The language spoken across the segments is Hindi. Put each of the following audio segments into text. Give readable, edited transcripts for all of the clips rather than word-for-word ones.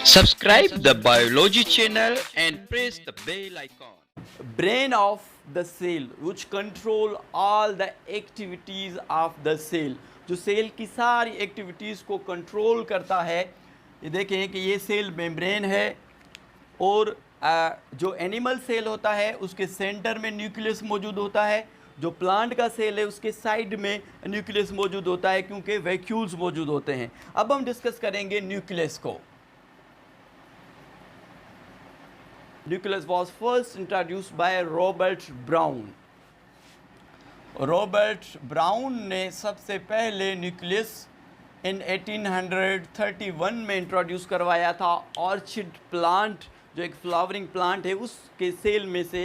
Subscribe the biology channel and press the bell icon. Brain of the cell which control all the activities of the cell, जो सेल की सारी एक्टिविटीज़ को कंट्रोल करता है। ये देखें कि ये सेल मेम्ब्रेन है और जो एनिमल सेल होता है उसके सेंटर में न्यूक्लियस मौजूद होता है। जो प्लांट का सेल है उसके साइड में न्यूक्लियस मौजूद होता है क्योंकि वैक्यूल्स मौजूद होते हैं। अब हम डिस्कस करेंगे न्यूक्लियस को। Nucleus was first introduced by Robert Brown. Robert brown ने सबसे पहले न्यूक्लियस इन 1831 में इंट्रोड्यूस करवाया था। ऑर्चिड प्लांट जो एक फ्लावरिंग प्लांट है उसके सेल में से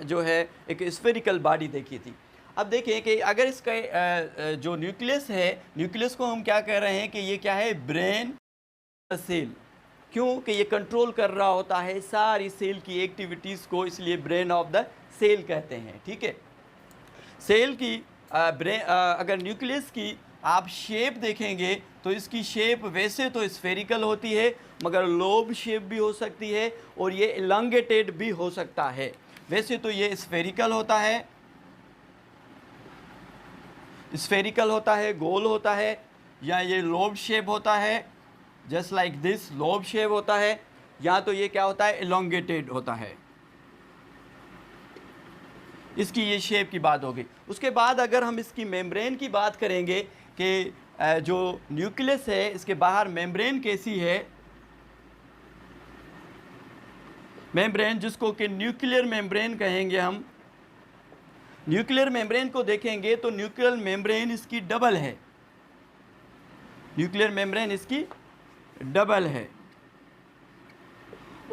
जो है एक स्फेरिकल बॉडी देखी थी। अब देखिए कि अगर इसका जो न्यूक्लियस है, न्यूक्लियस को हम क्या कह रहे हैं कि ये क्या है, ब्रेन सेल, क्योंकि ये कंट्रोल कर रहा होता है सारी सेल की एक्टिविटीज़ को, इसलिए ब्रेन ऑफ द सेल कहते हैं। ठीक है, सेल की अगर न्यूक्लियस की आप शेप देखेंगे तो इसकी शेप वैसे तो स्फेरिकल होती है मगर लोब शेप भी हो सकती है और ये इलांगेटेड भी हो सकता है। वैसे तो ये स्फेरिकल होता है, गोल होता है, या ये लोब शेप होता है, just like this lobe shape होता है, या तो ये क्या होता है, एलोंगेटेड होता है। इसकी ये शेप की बात होगी। उसके बाद अगर हम इसकी मेम्ब्रेन की बात करेंगे कि जो न्यूक्लियस है इसके बाहर मेम्ब्रेन कैसी है, मेम्ब्रेन जिसको कि न्यूक्लियर मेम्ब्रेन कहेंगे हम। न्यूक्लियर मेम्ब्रेन को देखेंगे तो न्यूक्लियर मेम्ब्रेन इसकी डबल है, न्यूक्लियर मेम्ब्रेन इसकी डबल है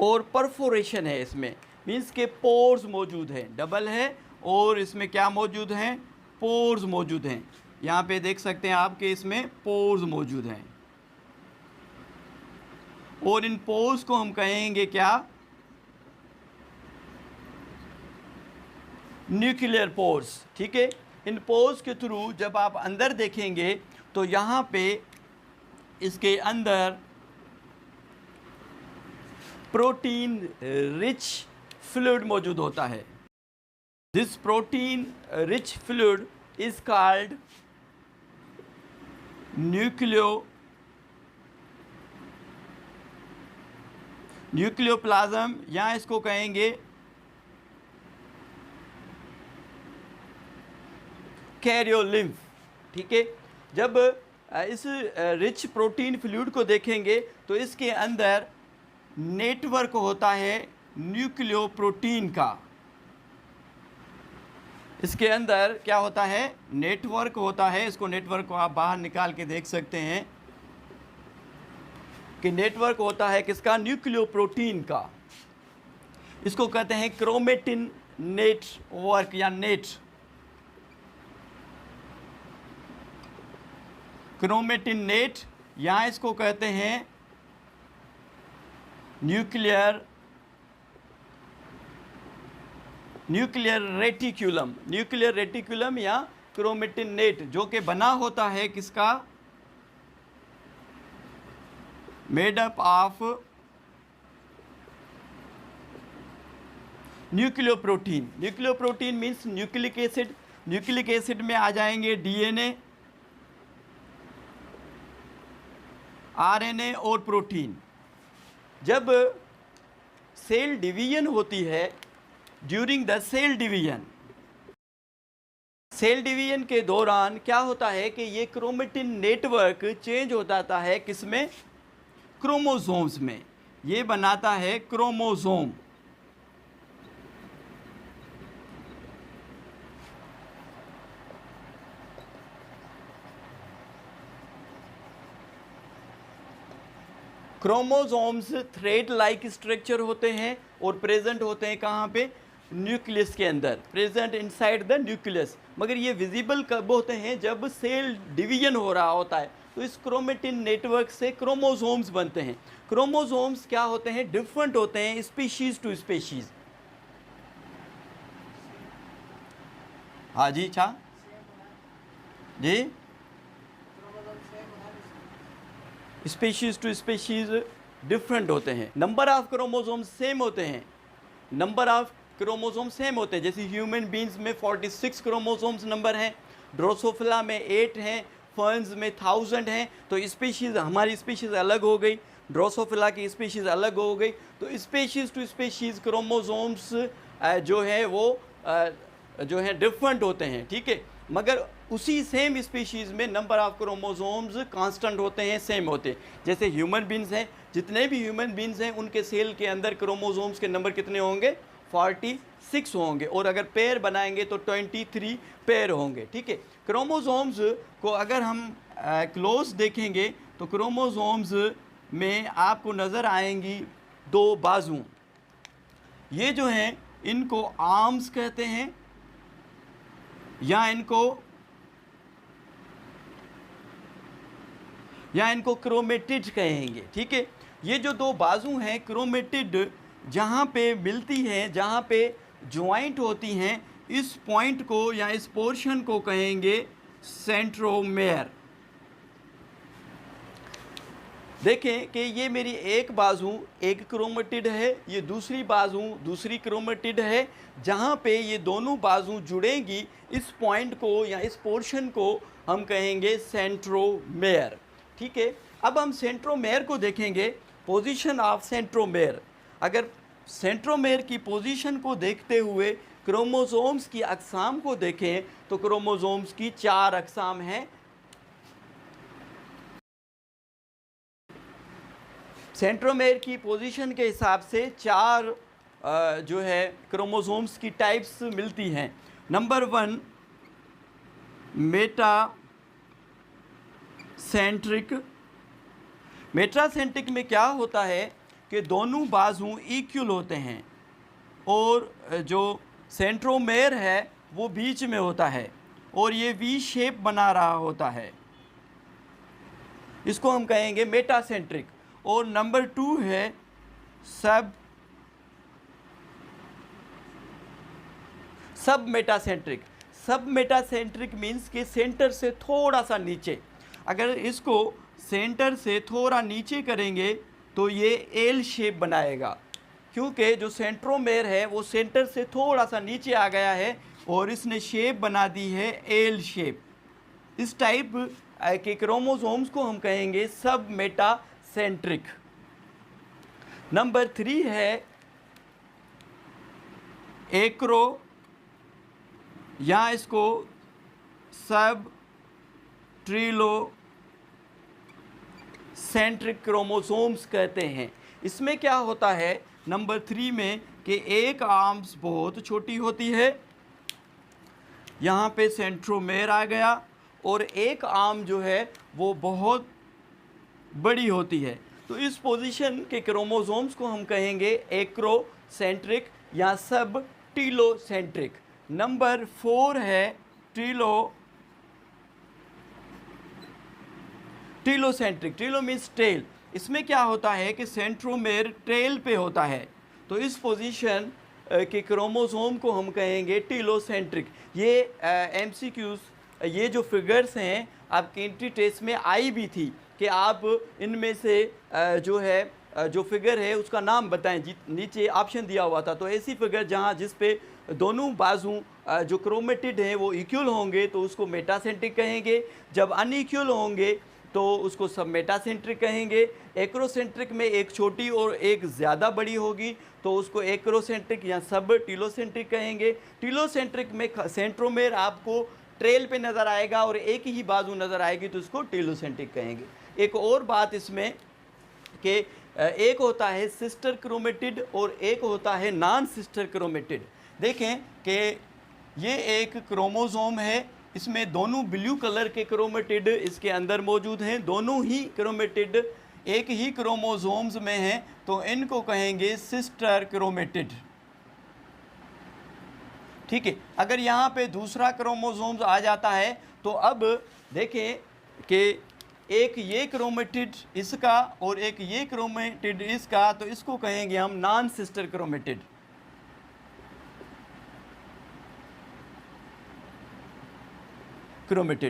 और परफोरेशन है इसमें, मीन्स के पोर्स मौजूद हैं। डबल है और इसमें क्या मौजूद हैं, पोर्स मौजूद हैं। यहाँ पे देख सकते हैं आपके इसमें पोर्स मौजूद हैं और इन पोर्स को हम कहेंगे क्या, न्यूक्लियर पोर्स। ठीक है, इन पोर्स के थ्रू जब आप अंदर देखेंगे तो यहाँ पे इसके अंदर प्रोटीन रिच फ्लूइड मौजूद होता है। This protein rich fluid is called nucleoplasm, या इसको कहेंगे कैरियोलिम्फ। ठीक है, जब इस रिच प्रोटीन फ्लूइड को देखेंगे तो इसके अंदर नेटवर्क होता है न्यूक्लियोप्रोटीन का। इसके अंदर क्या होता है, नेटवर्क होता है। इसको नेटवर्क को आप बाहर निकाल के देख सकते हैं कि नेटवर्क होता है किसका, न्यूक्लियोप्रोटीन का। इसको कहते हैं क्रोमेटिन नेटवर्क या नेट, क्रोमेटिन नेट, या इसको कहते हैं न्यूक्लियर रेटिकुलम या क्रोमेटिन नेट, जो कि बना होता है किसका, made up of nucleoprotein. Nucleoprotein means nucleic acid. Nucleic acid में आ जाएंगे डीएनए, आरएनए और प्रोटीन। जब सेल डिवीजन होती है, ड्यूरिंग द सेल डिवीजन के दौरान क्या होता है कि ये क्रोमेटिन नेटवर्क चेंज हो जाता है किसमें, क्रोमोसोम्स में। ये बनाता है chromosome. Chromosomes thread like structure होते हैं और प्रेजेंट होते हैं कहाँ पे, न्यूक्लियस के अंदर, प्रेजेंट इनसाइड द न्यूक्लियस। मगर ये विजिबल कब होते हैं, जब सेल डिवीजन हो रहा होता है। तो इस क्रोमेटिन नेटवर्क से क्रोमोसोम्स बनते हैं। क्रोमोसोम्स क्या होते हैं, डिफरेंट होते हैं स्पीशीज टू स्पीशीज। हाँ जी, अच्छा जी, स्पीशीज टू स्पीशीज डिफरेंट होते हैं। नंबर ऑफ क्रोमोसोम सेम होते हैं, नंबर ऑफ क्रोमोसोम सेम होते हैं। जैसे ह्यूमन बींग्स में 46 क्रोमोसोम्स नंबर हैं, ड्रोसोफिला में 8 हैं, फर्न्स में 1000 हैं। तो स्पीशीज़, हमारी स्पीशीज़ अलग हो गई, ड्रोसोफिला की स्पीशीज़ अलग हो गई। तो स्पीशीज़ टू स्पीशीज़ क्रोमोसोम्स जो है वो जो है डिफरेंट होते हैं, ठीक है। मगर उसी सेम स्पीशीज़ में नंबर ऑफ क्रोमोसोम्स कांस्टेंट होते हैं, सेम होते हैं। जैसे ह्यूमन बींग्स हैं, जितने भी ह्यूमन बींग्स हैं उनके सेल के अंदर क्रोमोसोम्स के नंबर कितने होंगे? 46 होंगे। और अगर पेयर बनाएंगे तो 23 पेयर होंगे, ठीक है। क्रोमोसोम्स को अगर हम क्लोज देखेंगे तो क्रोमोसोम्स में आपको नज़र आएंगी 2 बाजू। ये जो हैं इनको आर्म्स कहते हैं या इनको क्रोमेटिड कहेंगे, ठीक है। ये जो 2 बाजू हैं क्रोमेटिड, जहाँ पे मिलती हैं, जहाँ पे ज्वाइंट होती हैं, इस पॉइंट को या इस पोर्शन को कहेंगे सेंट्रोमेयर। देखें कि ये मेरी एक बाजू एक क्रोमेटिड है, ये दूसरी बाजू दूसरी क्रोमेटिड है। जहाँ पे ये दोनों बाजू जुड़ेंगी, इस पॉइंट को या इस पोर्शन को हम कहेंगे सेंट्रोमेयर, ठीक है। अब हम सेंट्रोमेयर को देखेंगे, पोजीशन ऑफ सेंट्रोमेयर। अगर सेंट्रोमेयर की पोजीशन को देखते हुए क्रोमोसोम्स की अक़साम को देखें तो क्रोमोसोम्स की 4 अक़साम हैं। सेंट्रोमेयर की पोजीशन के हिसाब से 4 जो है क्रोमोसोम्स की टाइप्स मिलती हैं। Number 1 metacentric. मेटासेंट्रिक में क्या होता है कि दोनों बाजू इक्वल होते हैं और जो सेंट्रोमेयर है वो बीच में होता है और ये वी शेप बना रहा होता है, इसको हम कहेंगे मेटासेंट्रिक। और नंबर 2 है सब मेटासेंट्रिक। सब मेटासेंट्रिक मीन्स कि सेंटर से थोड़ा सा नीचे। अगर इसको सेंटर से थोड़ा नीचे करेंगे तो ये एल शेप बनाएगा, क्योंकि जो सेंट्रोमेयर है वो सेंटर से थोड़ा सा नीचे आ गया है और इसने शेप बना दी है एल शेप। इस टाइप के क्रोमोसोम्स को हम कहेंगे सब मेटासेंट्रिक। नंबर 3 है एक्रो, या इसको सब ट्रिलोसेंट्रिक क्रोमोसोम्स कहते हैं। इसमें क्या होता है नंबर 3 में कि एक आर्म्स बहुत छोटी होती है, यहाँ पे सेंट्रोमेयर आ गया, और एक आर्म जो है वो बहुत बड़ी होती है। तो इस पोजीशन के क्रोमोसोम्स को हम कहेंगे एक्रोसेंट्रिक या सब टीलोसेंट्रिक। नंबर 4 है टीलोसेंट्रिक। Tillo means tell. इसमें क्या होता है कि सेंट्रोमेयर टेल पे होता है, तो इस पोजीशन के क्रोमोसोम को हम कहेंगे टीलोसेंट्रिक। ये MCQs, ये जो फिगर्स हैं आपके एंट्री टेस्ट में आई भी थी कि आप इनमें से जो है जो फिगर है उसका नाम बताएं। नीचे ऑप्शन दिया हुआ था, तो ऐसी फिगर जहाँ जिस पे दोनों बाजू जो क्रोमेटिड हैं वो इक्वल होंगे तो उसको मेटासेंट्रिक कहेंगे। जब अनइक्वल होंगे तो उसको सब मेटासेंट्रिक कहेंगे। एक्रोसेंट्रिक में एक छोटी और एक ज़्यादा बड़ी होगी तो उसको एक्रोसेंट्रिक या सब टीलोसेंट्रिक कहेंगे। टीलोसेंट्रिक में सेंट्रोमेयर आपको ट्रेल पे नज़र आएगा और एक ही बाजू नज़र आएगी तो उसको टीलोसेंट्रिक कहेंगे। एक और बात इसमें कि एक होता है सिस्टर क्रोमेटिड और एक होता है नॉन सिस्टर क्रोमेटिड। देखें कि ये एक क्रोमोसोम है, इसमें दोनों ब्लू कलर के क्रोमेटिड इसके अंदर मौजूद हैं। दोनों ही क्रोमेटिड एक ही क्रोमोसोम्स में हैं तो इनको कहेंगे सिस्टर क्रोमेटिड, ठीक है। अगर यहाँ पे दूसरा क्रोमोसोम्स आ जाता है तो अब देखें कि एक ये क्रोमेटिड इसका और एक ये क्रोमेटिड इसका, तो इसको कहेंगे हम नॉन सिस्टर क्रोमेटिड।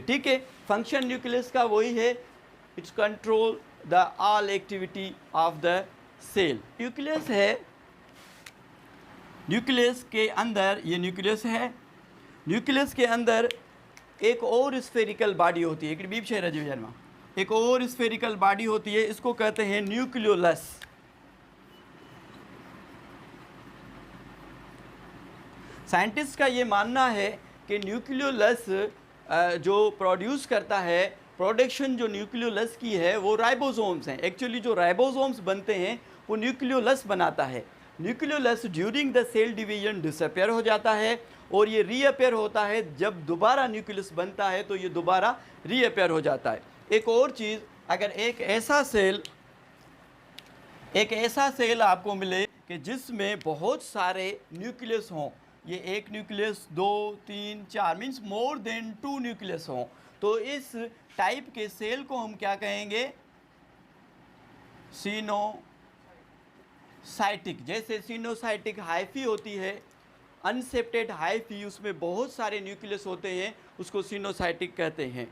ठीक है। फंक्शन न्यूक्लियस का वही है, it's control the all activity of the cell. Nucleus है, न्यूक्लियस के अंदर, ये न्यूक्लियस है, न्यूक्लियस के अंदर एक और स्फेरिकल बॉडी होती है, एक बीप शहर में एक और स्फेरिकल बॉडी होती है, इसको कहते हैं न्यूक्लियोलस। साइंटिस्ट का ये मानना है कि न्यूक्लियोलस जो प्रोड्यूस करता है, प्रोडक्शन जो न्यूक्लियोलस की है वो राइबोसोम्स हैं। एक्चुअली जो राइबोसोम्स बनते हैं वो न्यूक्लियोलस बनाता है। Nucleolus during the cell division disappear हो जाता है और ये रीअपेयर होता है जब दोबारा न्यूक्लियस बनता है, तो ये दोबारा रीअपेयर हो जाता है। एक और चीज़, अगर एक ऐसा सेल आपको मिले कि जिसमें बहुत सारे न्यूक्लियस हों, ये एक nucleus, 2, 3, 4 means more than 2 nucleus हों, तो इस टाइप के सेल को हम क्या कहेंगे? सिनोसाइटिक। जैसे सिनोसाइटिक हाइफी होती है, अनसेप्टेड हाइफी, उसमें बहुत सारे न्यूक्लियस होते हैं, उसको सिनोसाइटिक कहते हैं।